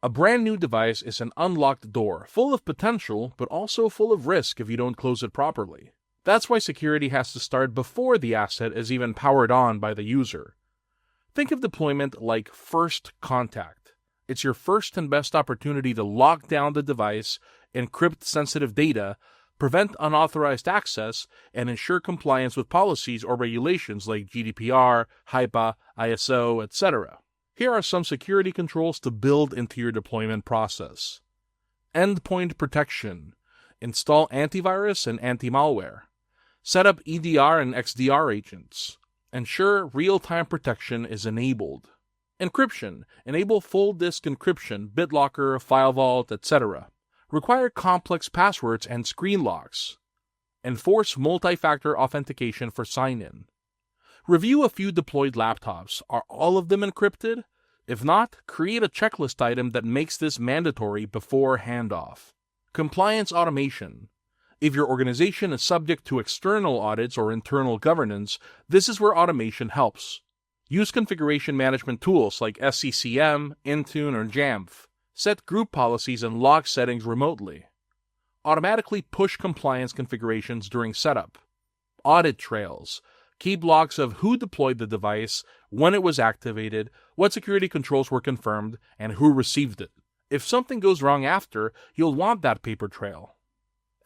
A brand new device is an unlocked door, full of potential, but also full of risk if you don't close it properly. That's why security has to start before the asset is even powered on by the user. Think of deployment like first contact. It's your first and best opportunity to lock down the device, encrypt sensitive data, prevent unauthorized access, and ensure compliance with policies or regulations like GDPR, HIPAA, ISO, etc. Here are some security controls to build into your deployment process. Endpoint protection. Install antivirus and anti-malware. Set up EDR and XDR agents. Ensure real-time protection is enabled. Encryption. Enable full disk encryption, BitLocker, FileVault, etc. Require complex passwords and screen locks. Enforce multi-factor authentication for sign-in. Review a few deployed laptops. Are all of them encrypted? If not, create a checklist item that makes this mandatory before handoff. Compliance automation. If your organization is subject to external audits or internal governance, this is where automation helps. Use configuration management tools like SCCM, Intune, or Jamf. Set group policies and log settings remotely. Automatically push compliance configurations during setup. Audit trails. Keep logs of who deployed the device, when it was activated, what security controls were confirmed, and who received it. If something goes wrong after, you'll want that paper trail.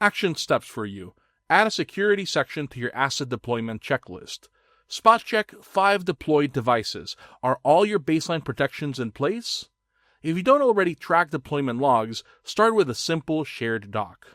Action steps for you. Add a security section to your asset deployment checklist. Spot check 5 deployed devices. Are all your baseline protections in place? If you don't already track deployment logs, start with a simple shared doc.